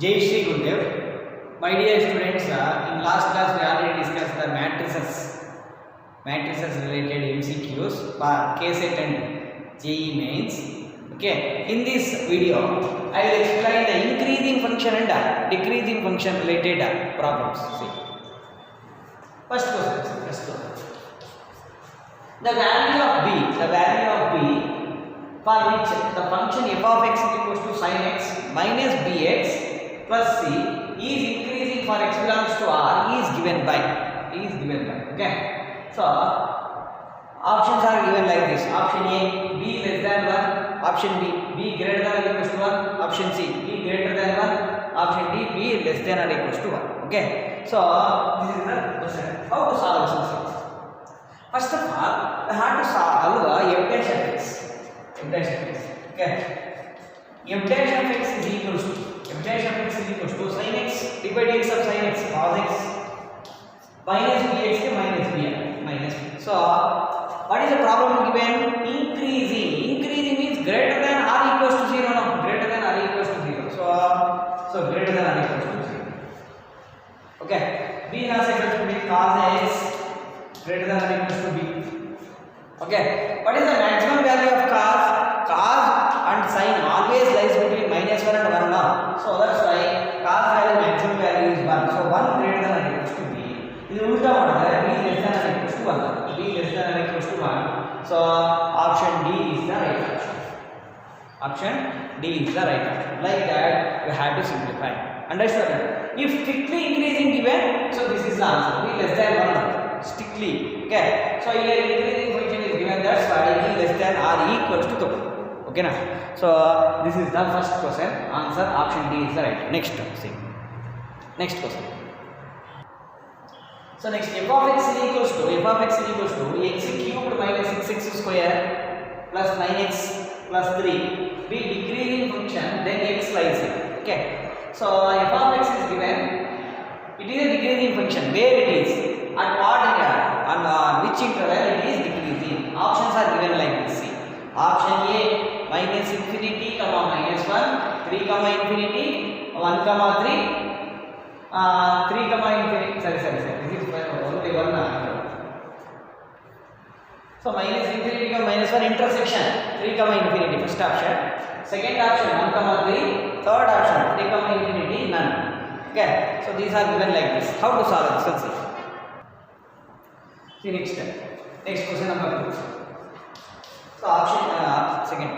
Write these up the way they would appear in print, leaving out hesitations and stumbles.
Jai Shri Gurudev. My dear students, in last class we already discussed the matrices related MCQs for KSET and JEE mains. Okay, in this video I will explain the increasing function and decreasing function related problems. See, first question. The value of b for which the function f of x is equals to sin x minus bx plus c is increasing for x belongs to r is given by. Okay, so options are given like this: option A, b less than 1; option B, b greater than or equals to 1; option C, b greater than 1; option D, b less than or equals to 1. Okay, so this is the question. How to solve this question? First of all, we have to solve f dash of x. Okay, f dash of x is equals to sin x divided x of sin x cos x minus bx minus b. So what is the problem given? Increasing means greater than or equals to 0. No, greater than or equals to 0. So greater than or equals to 0. Okay, b has equals to be cos x greater than or equals to b. Okay, what is the maximum value of cos and sin always lies between -1 and 1 now. So that's why cos value maximum value is 1. So 1 greater than or equals to b. This ulta madidre b less than or equals to 1. b less than or equals to 1. So option D is the right option. Like that we have to simplify. Understood? If strictly increasing given, so this is the answer. b less than 1 strictly. Okay, so here increasing function is given, that's why b less than or equals to 2. Okay na? So this is the first question. Answer option D is the right. Next question. So next, f of x is equals to x cubed minus 6x square plus 9x plus 3 be decreasing function, then x lies here. Okay, so f of x is given, it is a decreasing function. Where it is? At what interval? On which interval it is decreasing? Options are given like this. See, option A, minus infinity comma minus 1, 3 comma infinity, 1 comma 3, 3 comma infinity. Sorry. This is only one. So minus infinity comma minus 1 intersection 3 comma infinity. First option. Second option 1 comma 3. Third option 3 comma infinity, none. Okay. So these are given like this. How to solve this? Let's see. See next question number 2. So option second.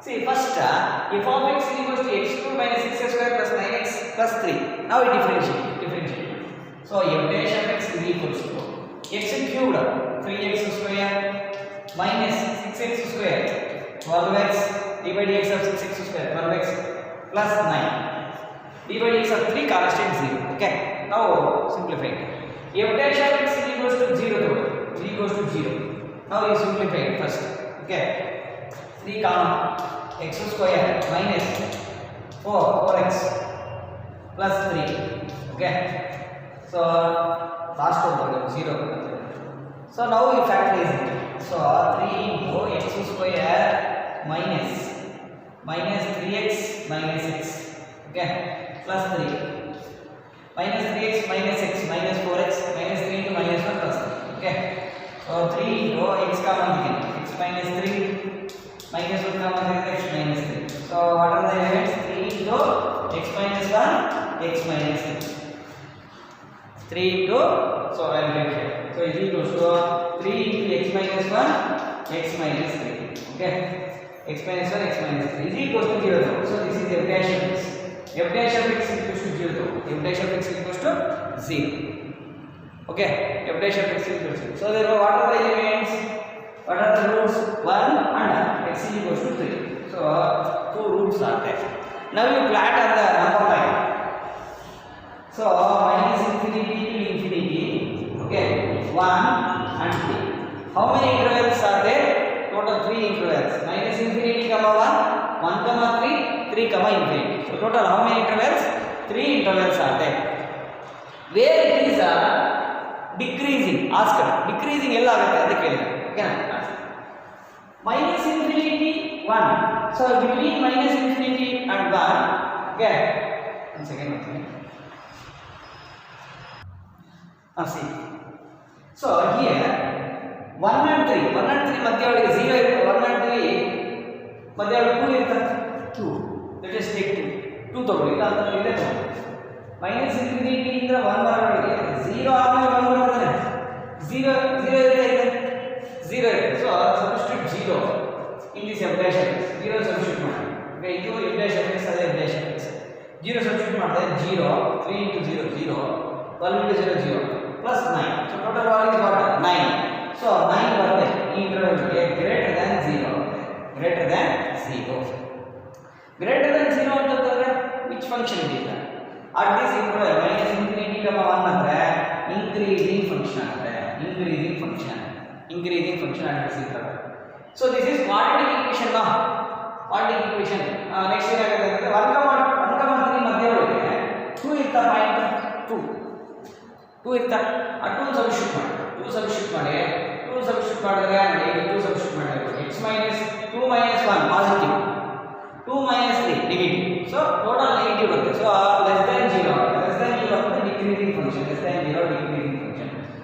See first, f of x is equals to x cubed minus 6x square plus 9x plus 3. Now we differentiate. So f dash of x is equals to x cubed 3x square minus 6x square 12x divided x of 6x square 12x plus 9 divided x of 3 constant 0. Okay, now simplify it. F dash of x is equals to 0. Now you simplify it first. Okay, 3 comma x square minus 4x plus 3. Okay, so last one 0. So now we factorize it. So 3 into x square minus 3x minus x. Okay, plus 3 minus 3x minus x minus 4x minus 3 into minus 1 plus 3. Okay, so 3 into x comma x minus 3 minus 1 comma x minus 3. So what are the elements? 3 into x minus 1 x minus 3 into, so I will write here. So is equals to 3 into x minus 1 x minus 3. Okay, x minus 1 x minus 3 is equals to 0. So this is f dash of x. F dash of x is equals to 0. F dash of x is equals to 0. Okay, f dash of x is equals to 0. So therefore what are the elements? What are the roots? 1 and x is equals to 3. So 2 roots are there. Now you plot on the number line. So minus infinity to infinity. Okay, 1 and 3. How many intervals are there? Total 3 intervals. Minus infinity comma 1, 1 comma 3, 3 comma infinity. So total how many intervals? 3 intervals are there. Where it is decreasing? Ask decreasing ella agutte adu kelidare. Okay, minus infinity 1. So between minus infinity and 1, okay, One second. See. So here 1 and 3 ಮಧ್ಯ ಒಳಗೆ 0 ಇರುತ್ತೆ. 1 and 3 ಮಧ್ಯ ಒಳಗೆ 2 ಇರುತ್ತೆ. 2 that is take 2 ತಗೊಳ್ಳಿ. ಇಲ್ಲ ಅಂದ್ರೆ ಇಲ್ಲೇ ತಗೊಳ್ಳಿ. ಮೈನಸ್ ಇನ್ಫಿನಿಟಿ ಇಂದ 1 ಬರೋವರೆಗೆ 0 ಆದ್ಮೇಲೆ 1 ಬರ್ತದೆ. 0 ಇರುತ್ತೆ. 0 ಇರುತ್ತೆ. So substitute 0 in this f dash x. 0 substitute ಮಾಡಿ. ಈಗ ಇದು f dash x ಅದೇ f dash x. 0 ಸಬ್ಸ್ಟಿಟ್ಯೂಟ್ ಮಾಡಿದ್ರೆ 0 3 into 0 0 12 into 0 0 plus 9. So total value is what? 9. So 9 ಬರುತ್ತೆ ಈ ಇಂಟರ್ವಲ್ ಗೆ greater than 0. Greater than 0. Greater than 0 ಅಂತಂದ್ರೆ which function it is? At this interval minus infinity comma 1 ಅಂದ್ರೆ increasing function ಆಗುತ್ತೆ. increasing function at this interval. So this is quadratic equation now. Quadratic equation. Next ಏನಾಗುತ್ತೆ ಅಂದ್ರೆ 1 3 ಮಧ್ಯ ಒಳಗೆ 2 ಇತ್ತ point 2 ಇತ್ತ ಆ 2 ಸಬ್ಸ್ಟಿಟ್ಯೂಟ್ ಮಾಡಿ 2 ಸಬ್ಸ್ಟಿಟ್ಯೂಟ್ ಮಾಡಿದ್ರೆ ನೋಡಿ 2 ಸಬ್ಸ್ಟಿಟ್ಯೂಟ್ ಮಾಡಿದ್ರೆ x minus 2 minus 1 positive 2 minus 3 negative. So total negative ಬರುತ್ತೆ. So less than 0 ಅಂದ್ರೆ decreasing function.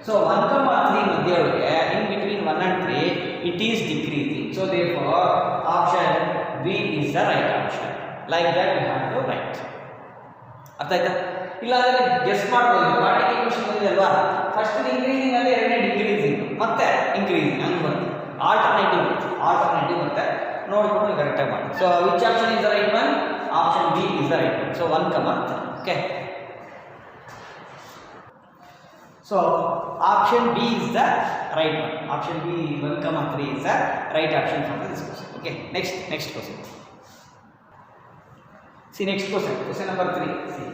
So 1 3 ಮಧ್ಯ ಒಳಗೆ in between 1 and 3 it is decreasing. So therefore option B is the right option. Like that we have to write. ಅರ್ಥ ಆಯ್ತಾ? ಇಲ್ಲ ಅಂದ್ರೆ guess ಮಾಡಬಹುದು. Quadratic equation ಬಂದಿದೆ ಅಲ್ವಾ, ಫಸ್ಟ್ ಇನ್ಕ್ರೀಸಿಂಗ್ ಅಂದ್ರೆ ಎರಡನೇ ಡಿಕ್ರೀಸಿಂಗ್ ಮತ್ತೆ ಇನ್ಕ್ರೀಸಿಂಗ್ ಹಂಗೆ ಬರುತ್ತೆ. ಆಲ್ಟರ್ನೇಟಿವ್ ಬರುತ್ತೆ, ನೋಡ್ಕೊಂಡು ಕರೆಕ್ಟ್ ಆಗಿ ಮಾಡಿ. So which option is the right one? Option B is the right one. So 1 3. Okay, so option B is the right one. Option B 1 3 is the right option for this question. Okay, next question. See next question number 3. See,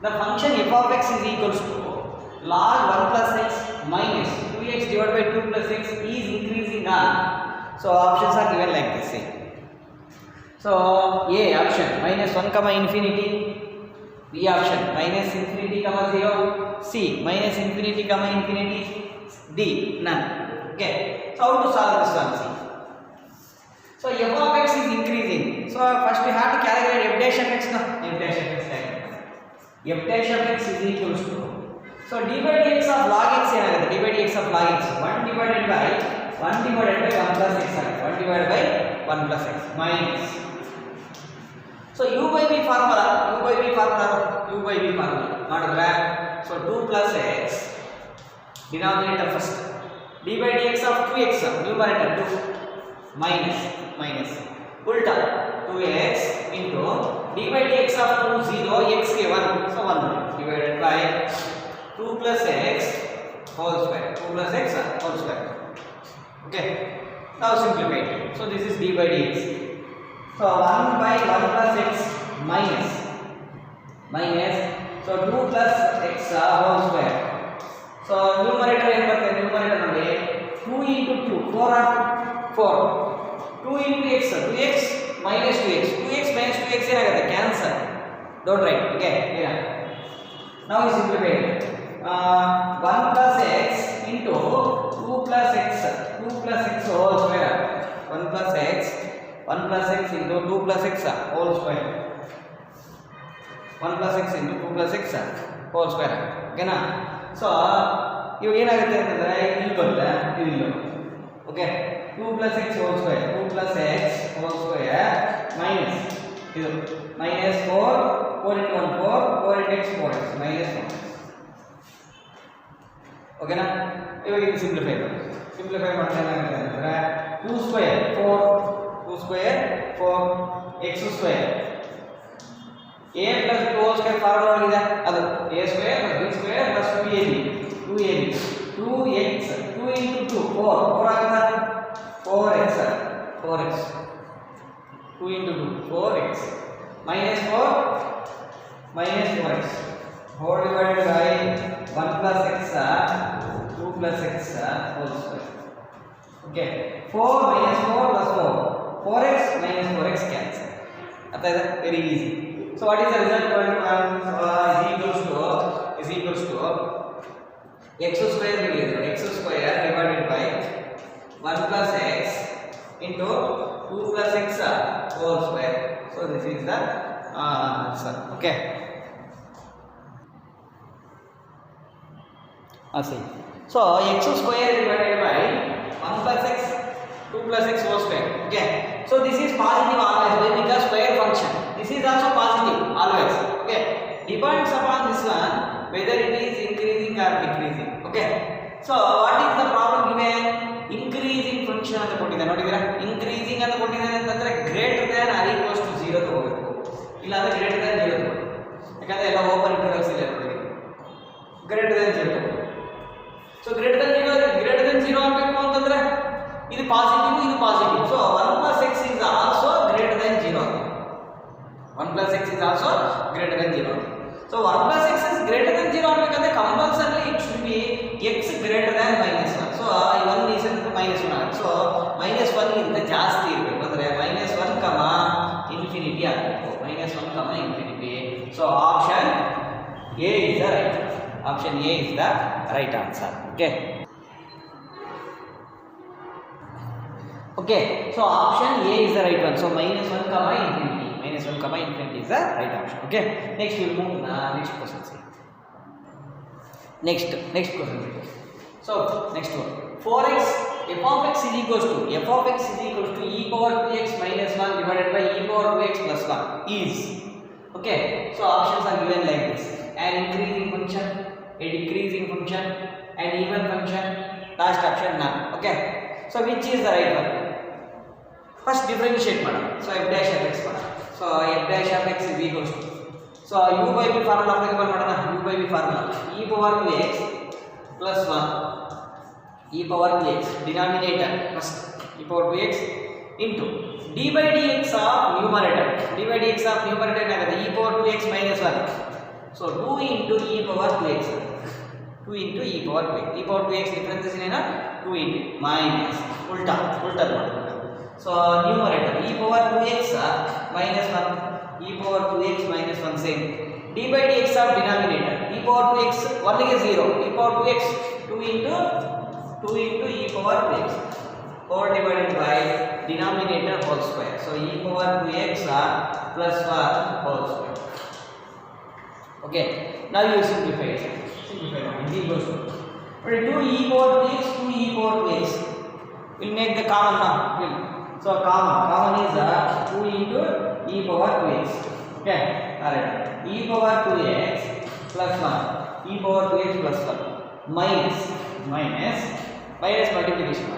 the function f of x is equals to log 1 plus x minus 2x divided by 2 plus x is increasing on. So options are given like this. See, so A option minus 1 comma infinity, B option minus infinity comma 0, C minus infinity comma infinity, D none. Okay, so how to solve this one? See, so f of x is increasing. So first we have to calculate f dash of x now. F dash of x is equals to, so d by dx of log x ಏನಾಗುತ್ತೆ? d by dx of log x 1 divided by 1 plus x ಆಗುತ್ತೆ. 1 divided by 1 plus x minus, so u by v formula ಮಾಡಿದ್ರೆ, so 2 plus x denominator first, d by dx of 2x numerator 2 minus उल्टा 2x into d by dx of 2 0 x के 1, so 1 divided by 2 plus x whole square. Okay, now simplify it. So this is d by dx. So 1 by 1 plus x minus, so 2 plus x whole square. So numerator ಏನು ಬರುತ್ತೆ? numerator ನೋಡಿ 2 into 2 4 2 into x, 2x minus 2x ಏನಾಗುತ್ತೆ? Cancel. Don't right. Okay, now we simplify it. 1 plus x into 2 plus x whole square. 1 plus x into 2 plus x whole square. 1 plus x into 2 plus x whole square. ಓಕೆನಾ? So ಇವಾಗ ಏನಾಗುತ್ತೆ ಅಂತಂದ್ರೆ ಇಲ್ಲಿ ಬರುತ್ತೆ, ಇಲ್ಲಿ. Okay, 2 plus x whole square minus ಇದು minus 4 into 1 4 into x 4x minus 1. ಓಕೆನಾ? ಇವಾಗ ಇದು ಸಿಂಪ್ಲಿಫೈ ಮಾಡಿದ್ರೆ ಏನಾಗುತ್ತೆ ಅಂತಂದ್ರೆ 2 square 4 x square a plus b whole square formula ಆಗಿದೆ. ಅದು a square plus b square plus 2ab 2x 2 into 2 4 ಆಗುತ್ತಾ? 4x 2 into 2 4x minus 4x whole divided by 1 plus x 2 plus x whole square. Okay, 4 minus 4 plus 4x minus 4x cancel. That is very easy. So what is the result? Is equals to x square divided by 1 plus x into 2 plus x whole square. So this is the answer. Okay. See. So x square divided by 1 plus x 2 plus x whole square. Okay. So this is positive always. Why? Because square function. This is also positive always. Okay. Depends upon this one whether it is increasing or decreasing. Okay. So what is the problem given? Increasing function ಅಂತ ಕೊಟ್ಟಿದ್ದಾರೆ ನೋಡಿದ್ದೀರಾ? Increasing ಅಂತ ಕೊಟ್ಟಿದ್ದಾರೆ ಅಂತಂದ್ರೆ greater than or equals to 0 ತಗೋಬೇಕು. ಇಲ್ಲ ಅಂದ್ರೆ greater than 0 ತಗೋಬೇಕು. ಯಾಕಂದ್ರೆ ಎಲ್ಲ ಓಪನ್ ಇಂಟರ್ವಲ್ಸ್ ಇದೆ ನೋಡಿ. Greater than 0. So greater than 0 ಆಗಬೇಕು ಅಂತಂದ್ರೆ ಇದು ಪಾಸಿಟಿವ್ ಇದು positive. So 1 plus x is also greater than 0. 1 plus x is also greater than 0. So 1 plus x is greater than 0 ಆಗಬೇಕಂದ್ರೆ compulsory it should be x greater than -1. So 1 is -1 ಆಗುತ್ತೆ. So -1 ಗಿಂತ ಜಾಸ್ತಿ ಇರಬೇಕು ಅಂದ್ರೆ -1, infinity ಆಗಬೇಕು. -1, infinity. So option A is the right. Option A is the right answer. Okay. Okay. So option A is the right one. So -1, infinity. -1, infinity is the right option. Okay. Next we will move to the next question. Next question. So next one. 4x f of x is equals to e power 2x minus 1 divided by e power 2x plus 1 is. Okay. So options are given like this: an increasing function, a decreasing function, an even function. Last option none. Okay. So which is the right one? First differentiate madam. So f dash of x madam. So f dash of x is equals to, so u by v formula applicable madam. U by v formula e power 2x plus 1 e power 2x denominator first e power 2x into d by dx of numerator. D by dx of numerator agade e power 2x minus 1. So 2 into e power 2x. 2 into e power 2x. E power 2x difference is 2 into minus ulta. So numerator e power 2x minus 1 e power 2x minus 1 same. D by dx of denominator e power 2x 1 is 0 e power 2x 2 into e power 2x 4 divided by denominator whole square. So e power 2x plus 1 whole square. Okay. Now you simplify it. It equals to 2 e power 2x 2 e power 2x. We'll make the common now. So common is 2 into e power 2x. Okay. Alright. E power 2x plus 1 e power 2x plus 1 minus multiplication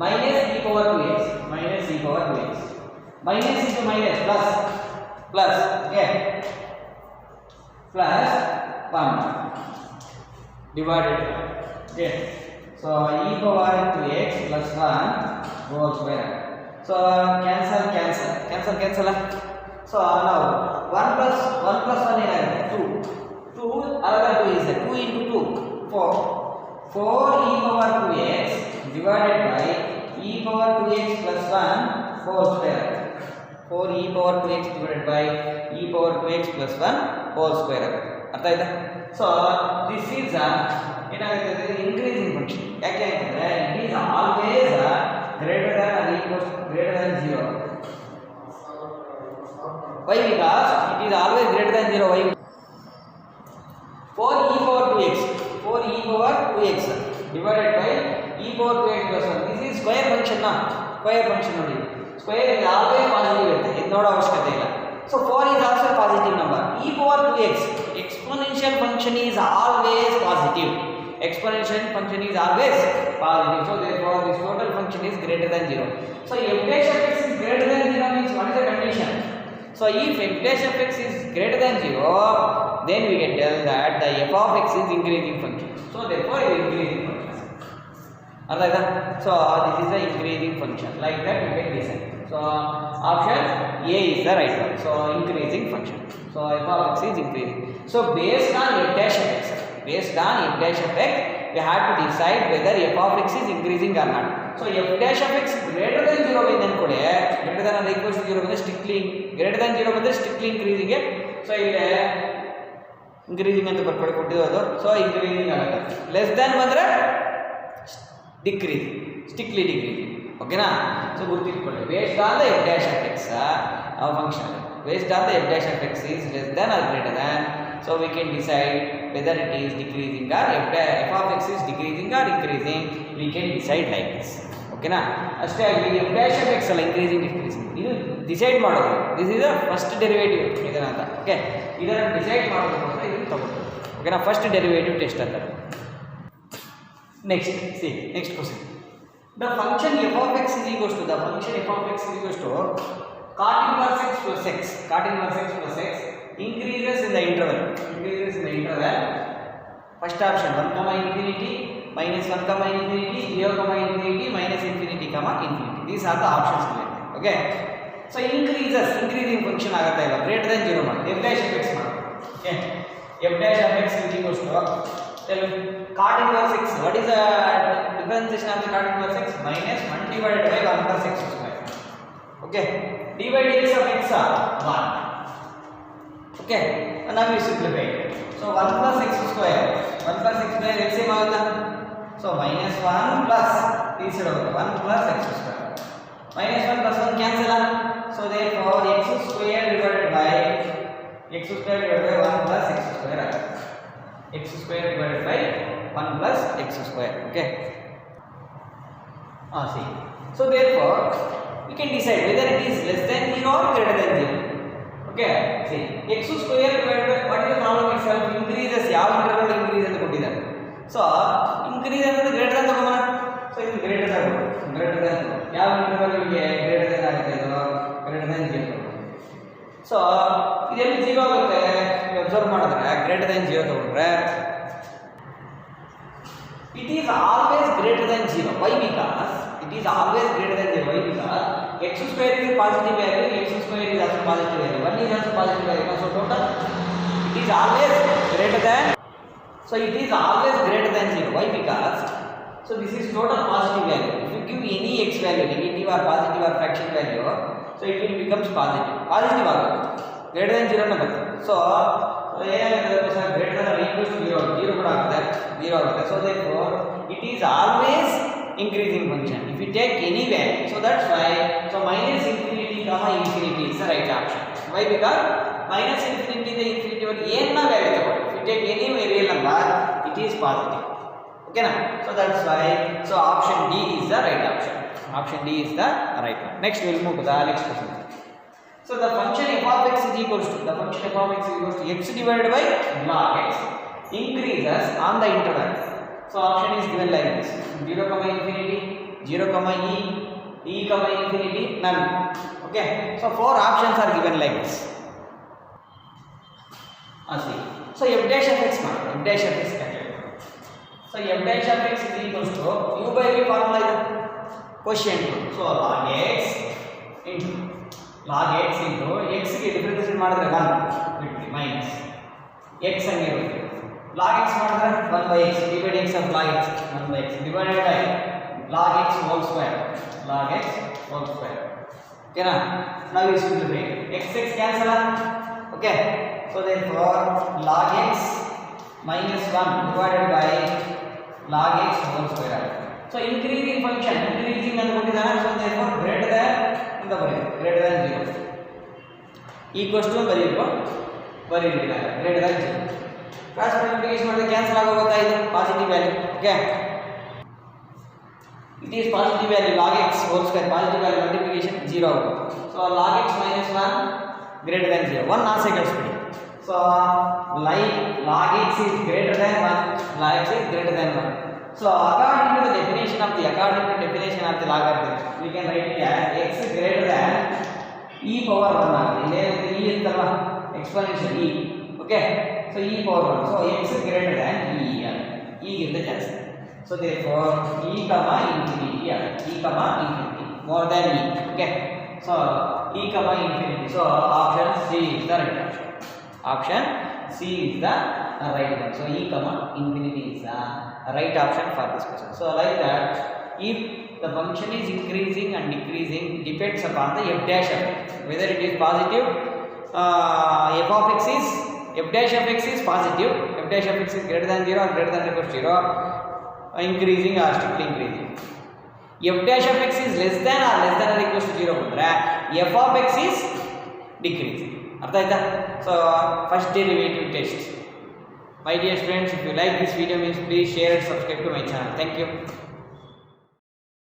minus e power 2x minus into minus plus okay plus 1 divided okay. So e power 2x plus 1 whole square. So cancel. So now 1 plus 1 is 2 another 2 is 2 into 2 4 e power 2x divided by e power 2x plus 1 whole square. 4 e power 2x divided by e power 2x plus 1 whole square. ಅರ್ಥ ಆಯ್ತಾ? So this is ಏನಾಗುತ್ತೆ increasing function. ಯಾಕೆ ಅಂತಂದ್ರೆ it is always greater than or equal to greater than 0. Why? Because it is always greater than 0. Why? 4 e power 2x divided by e power 2x plus 1. This is square function na. Square function ನೋಡಿ. Square is always positive ಇರುತ್ತೆ. ಇದು ನೋಡೋ ಅವಶ್ಯಕತೆ ಇಲ್ಲ. So 4 is also a positive number. E power 2x exponential function is always positive. Exponential function is always positive. So therefore this total function is greater than 0. So f dash of x is greater than 0 means what is the condition? So if f dash of x is greater than 0, then we can tell that the f of x is increasing function. So therefore it is increasing function. Alright. So this is the increasing function. Like that you can decide. So option A is the right one. So increasing function. So f of x is increasing. So based on f dash of x, we have to decide whether f of x is increasing or not. So f dash of x greater than 0 is ಅನ್ಕೊಳ್ಳಿ, greater than or equal to 0 ಬಂದ್ರೆ strictly greater than 0 ಬಂದ್ರೆ strictly increasing. So ಇಲ್ಲಿ increasing ಅಂತ ಕೊಟ್ಟಿರೋದು. So increasing ಆಗುತ್ತೆ. Less than ಬಂದ್ರೆ decreasing, strictly decreasing. ಓಕೆನಾ? So ಗುರುತಿಟ್ಕೊಳ್ಳಿ. based on the f dash of x our function, based on the f dash of x is less than or greater than So we can decide whether it is decreasing or f of x is decreasing or increasing. We can decide like this. Okay na? ಅಷ್ಟೇ ಆಗಲಿ f dash of x ಅಲ್ಲ increasing decreasing. ಇದು decide ಮಾಡೋದು. This is the first derivative ಇದನ್ನ okay ಇದನ್ನ decide ಮಾಡೋದಕ್ಕೋಸ್ಕರ ಇದನ್ನ ತಗೊಳ್ತೀವಿ. ಓಕೆ ನಾ ಫಸ್ಟ್ ಡೆರಿವೇಟಿವ್ ಟೆಸ್ಟ್ ಅಂತ. Next, see, next question. The function f of x is equals to cot inverse x plus x. Cot inverse x plus x increases in the interval. First option 1 comma infinity, minus 1 comma infinity, 0 comma infinity, minus infinity comma infinity. These are the options given. Okay. So increasing function ಆಗುತ್ತೆ ಇಲ್ಲ greater than 0 ಮಾಡಿ f dash of x ಮಾಡಿ. Okay. f dash of x is equals to cot inverse x. What is the differentiation of the cot inverse x? Minus 1 divided by 1 plus x square. Okay. d by dx of x are 1. Okay. And now we simplify it. So 1 plus x square x same ಆಗುತ್ತಾ? So minus 1 plus this side ಹೋಗುತ್ತೆ 1 plus x square. Minus 1 plus 1 cancel. So therefore x square divided by 1 plus x square ಆಗುತ್ತೆ. x square divided by 1 plus x square. Okay. See. So therefore we can decide whether it is less than 0 or greater than 0. Okay. See. x square divided by what is the problem itself? Increases. ಯಾವ interval increase ಅಂತ ಕೊಟ್ಟಿದ್ದಾರೆ. So increase ಅಂದ್ರೆ greater than ತಗೋಣ. So ಇದು greater than ಯಾವ interval ಗೆ greater than ಆಗುತ್ತೆ ಇದು greater than 0. So ಇದೆಲ್ಲಿ 0 ಆಗುತ್ತೆ ಅಬ್ಸರ್ವ್ ಮಾಡಿದ್ರೆ greater than 0 ತಗೊಂಡ್ರೆ it is always greater than 0. Why? Because it is always greater than 0. Why? Because x square is a positive value, x square is also positive value, 1 is also positive value. So total it is always greater than 0. Why? Because so this is total positive value. If you give any x value, negative or positive or fraction value, so it will becomes positive ಆಗುತ್ತೆ greater than 0 ನ ಬರುತ್ತೆ. So ಏನಾಗುತ್ತೆ sir greater than or equal to 0 ಕೂಡ ಆಗುತ್ತೆ 0 ಆಗುತ್ತೆ. So therefore it is always increasing function. If you take any value, so that's why minus infinity comma infinity is the right option. Why? Because minus infinity the infinity or ಏನ್ನ value ತಗೊಳ್ಳಿ. If you take any real number, it is positive. Okay na? So that's why option D is the right option. Option D is the right one. Next we will move to the next question. So the function f of x is equals to x divided by log x increases on the interval. So option is given like this: 0 comma infinity, 0 comma e comma infinity, none. Okay. So 4 options are given like this. See. So f dash of x calculate. So f dash of x is equals to u by v formula is quotient. So log x into x ಗೆ differentiate ಮಾಡಿದ್ರೆ 1 ಬಿಟ್ಟು minus x ಹಂಗೆ ಇರುತ್ತೆ. log x ಮಾಡಿದ್ರೆ 1 by x divided x of log x 1 by x divided by log x whole square. Okay na? Now we simplify. x cancel. Okay. So therefore log x minus 1 divided by log x whole square. So increasing function ಅಂತ ಕೊಟ್ಟಿದ್ದಾರೆ. So therefore greater than ಅಂತ ಬರೆಯಿರಿ greater than 0 equals to ಬರೆಯಿರಿ greater than 0. Cross multiplication ಮಾಡಿದ್ರೆ cancel ಆಗೋಗುತ್ತಾ ಇದು positive value. Okay it is positive value log x whole square positive value multiplication 0 ಆಗುತ್ತೆ. So log x minus 1 greater than 0 1 ಆಸೆ ಕಳಿಸ್ಬಿಡಿ. So log x is greater than 1 log x is greater than 1. So according to the definition of the logarithm we can write it as x greater than e power 1 ಆಗುತ್ತೆ. ಇಲ್ಲೇ e ಅಂತಲ್ಲ exponential e. Okay. So e power 1. So x greater than e ಗಿಂತ ಜಾಸ್ತಿ. So therefore e comma infinity more than e. Okay. So e comma infinity. So option C is the right option. Option C is the right one. So e comma infinity is the right option for this question. So like that, if the function is increasing and decreasing depends upon the f dash of x, whether it is positive. F of x is f dash of x is positive, f dash of x is greater than 0 or greater than or equal to 0, increasing or strictly increasing. F dash of x is less than or equal to 0 ಬಂದ್ರೆ f of x is decreasing. ಅರ್ಥ ಆಯ್ತಾ? So first derivative test. My dear students, if you like this video, please share and subscribe to my channel. Thank you.